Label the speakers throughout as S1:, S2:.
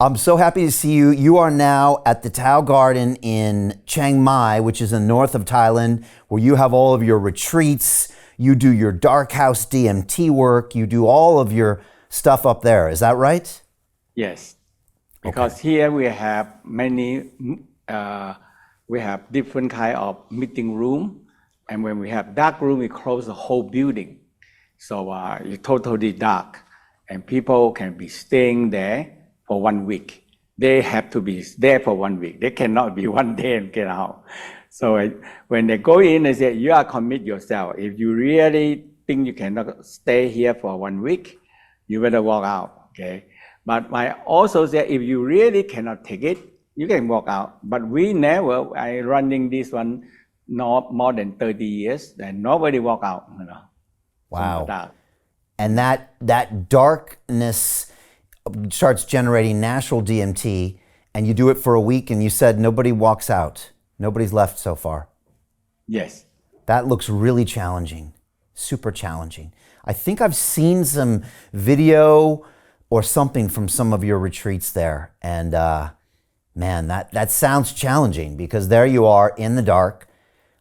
S1: I'm so happy to see you. You are now at the Tao Garden in Chiang Mai, which is in the north of Thailand, where you have all of your retreats. You do your dark house DMT work. You do all of your stuff up there. Is that right?
S2: Yes, because here we have many, we have different kind of meeting room. And when we have dark room, we close the whole building. So it's totally dark. And people can be staying there for 1 week. They have to be there for 1 week. They cannot be one day and get out. So when they go in, they say, you are commit yourself. If you really think you cannot stay here for 1 week, you better walk out, okay? But I also say, if you really cannot take it, you can walk out. But we never, I running this one not more than 30 years, and nobody walk out, you know.
S1: Wow. And that darkness starts generating natural DMT, and you do it for a week, and you said nobody walks out. Nobody's left so far.
S2: Yes.
S1: That looks really challenging, super challenging. I think I've seen some video or something from some of your retreats there. And man, that sounds challenging, because there you are in the dark.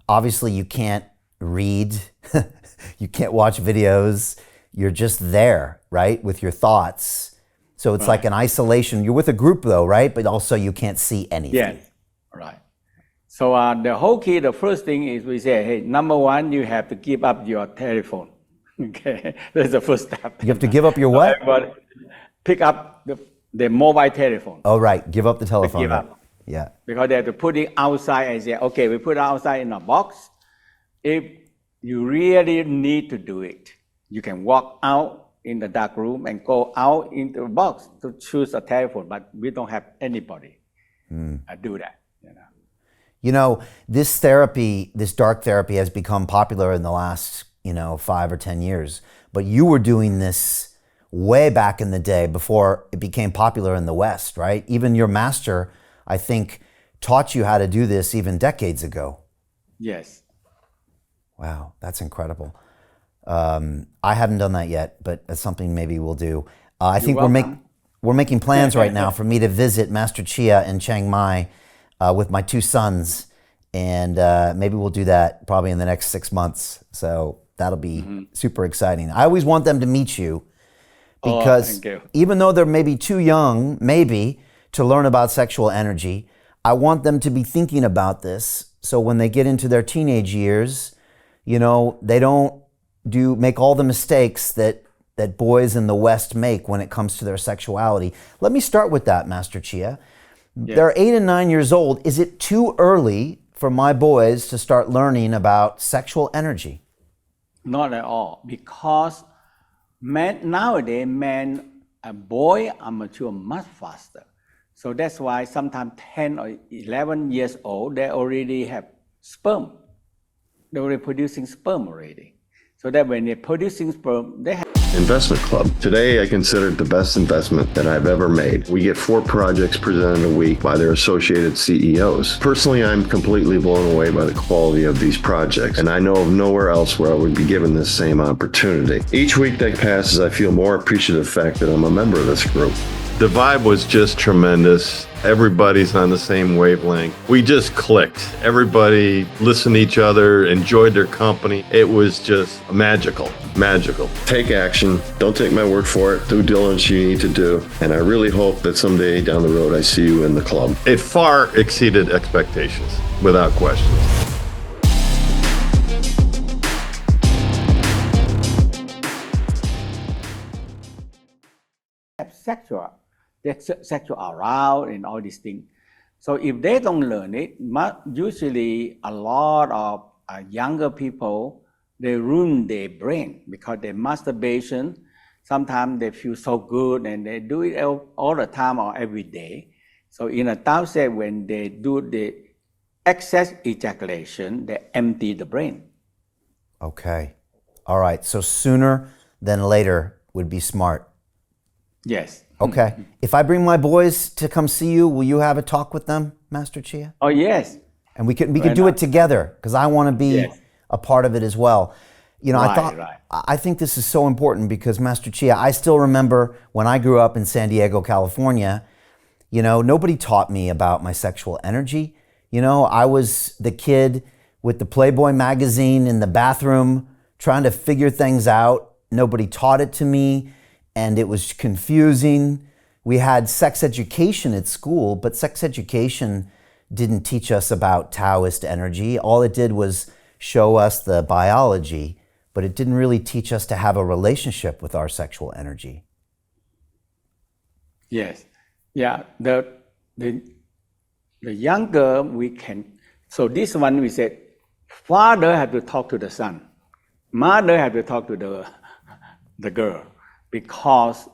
S1: Obviously you can't read, you can't watch videos. You're just there, right? With your thoughts. So it's like an isolation. You're with a group though, right? But also you can't see anything.
S2: Yes, right. So the whole key, the first thing is we say, hey, number one, you have to give up your telephone. Okay, that's the first step.
S1: You have to give up your what?
S2: Everybody pick up the mobile telephone.
S1: Oh, right. Give up the telephone.
S2: Give up.
S1: Yeah.
S2: Because they have to put it outside and say, okay, we put it outside in a box. If you really need to do it, you can walk out in the dark room and go out into the box to choose a telephone, but we don't have anybody do that.
S1: You know, this therapy, this dark therapy has become popular in the last, 5 or 10 years. But you were doing this way back in the day before it became popular in the West, right? Even your master, I think, taught you how to do this even decades ago.
S2: Yes.
S1: Wow, that's incredible. I haven't done that yet, but that's something maybe we'll do. I think we're making plans right now for me to visit Master Chia in Chiang Mai with my 2 sons, and maybe we'll do that probably in the next 6 months. So that'll be super exciting. I always want them to meet you, because even though they're maybe too young, maybe, to learn about sexual energy, I want them to be thinking about this. So when they get into their teenage years, they don't make all the mistakes that boys in the West make when it comes to their sexuality. Let me start with that, Master Chia. Yes. They're 8 and 9 years old. Is it too early for my boys to start learning about sexual energy?
S2: Not at all, because nowadays, a boy are mature much faster. So that's why sometimes 10 or 11 years old, they already have sperm. They're already producing sperm already. So that when they're producing sperm, they have
S3: Investment Club. Today, I consider it the best investment that I've ever made. We get 4 projects presented a week by their associated CEOs. Personally, I'm completely blown away by the quality of these projects, and I know of nowhere else where I would be given this same opportunity. Each week that passes, I feel more appreciative of the fact that I'm a member of this group. The vibe was just tremendous. Everybody's on the same wavelength. We just clicked. Everybody listened to each other, enjoyed their company. It was just magical, magical. Take action. Don't take my word for it. Due diligence you need to do. And I really hope that someday down the road I see you in the club. It far exceeded expectations, without question.
S2: sexual arousal and all these things. So if they don't learn it, usually a lot of younger people, they ruin their brain because their masturbation, sometimes they feel so good and they do it all the time or every day. So in a Tao say, when they do the excess ejaculation, they empty the brain.
S1: Okay. All right. So sooner than later would be smart.
S2: Yes.
S1: Okay. If I bring my boys to come see you, will you have a talk with them, Master Chia?
S2: Oh, yes.
S1: And we could do it together, because I want to be a part of it as well. I think this is so important because, Master Chia, I still remember when I grew up in San Diego, California, You know, nobody taught me about my sexual energy. You know, I was the kid with the Playboy magazine in the bathroom trying to figure things out. Nobody taught it to me, and it was confusing. We had sex education at school, but sex education didn't teach us about Taoist energy. All it did was show us the biology, but it didn't really teach us to have a relationship with our sexual energy.
S2: Yes. Yeah. The younger we can, so this one we said, father had to talk to the son, mother had to talk to the girl, because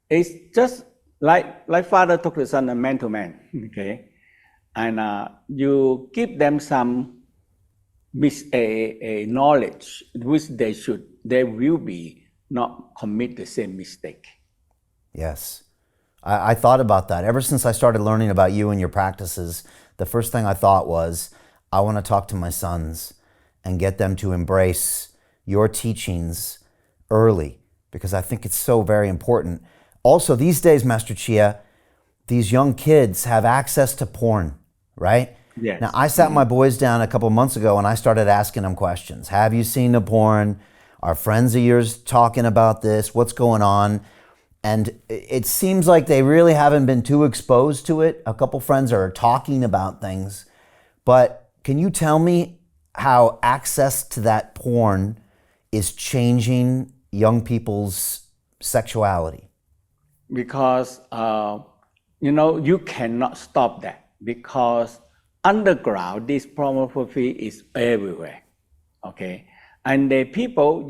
S2: it's just like father talk to the son, man to man, okay? And you give them some a knowledge which they will be not commit the same mistake.
S1: Yes. I thought about that. Ever since I started learning about you and your practices, the first thing I thought was, I want to talk to my sons and get them to embrace your teachings early, because I think it's so very important. Also, these days, Master Chia, these young kids have access to porn, right?
S2: Yes.
S1: Now, I sat my boys down a couple of months ago and I started asking them questions. Have you seen the porn? Are friends of yours talking about this? What's going on? And it seems like they really haven't been too exposed to it. A couple friends are talking about things. But can you tell me how access to that porn is changing young people's sexuality?
S2: Because, you cannot stop that, because underground, this pornography is everywhere, okay? And the people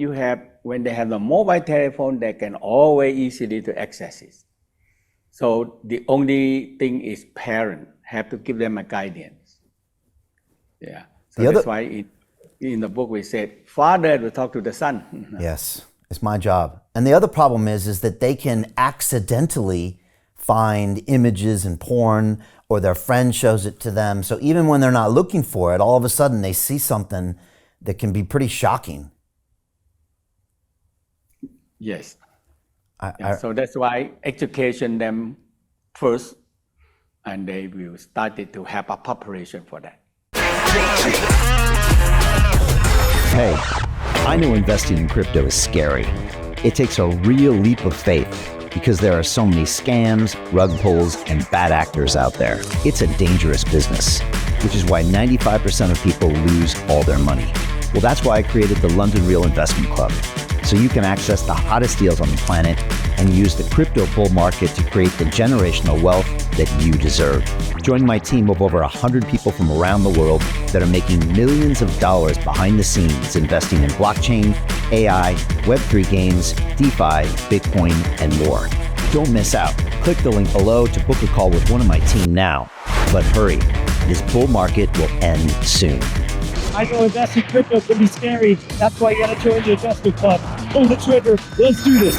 S2: when they have the mobile telephone, they can always easily to access it. So the only thing is parent have to give them a guidance. Yeah. So that's why in the book we said, father will talk to the son.
S1: Yes, it's my job. And the other problem is that they can accidentally find images in porn, or their friend shows it to them. So even when they're not looking for it, all of a sudden they see something that can be pretty shocking.
S2: Yes. So that's why education them first, and they will start to have a preparation for that.
S4: Hey, I know investing in crypto is scary. It takes a real leap of faith because there are so many scams, rug pulls, and bad actors out there. It's a dangerous business, which is why 95% of people lose all their money. Well, that's why I created the London Real Investment Club, so you can access the hottest deals on the planet and use the crypto bull market to create the generational wealth that you deserve. Join my team of over 100 people from around the world that are making millions of dollars behind the scenes investing in blockchain, AI, Web3 games, DeFi, Bitcoin, and more. Don't miss out. Click the link below to book a call with one of my team now. But hurry, this bull market will end soon.
S5: I know investing in crypto can be scary. That's why you gotta join the investment club. Pull the trigger. Let's do this.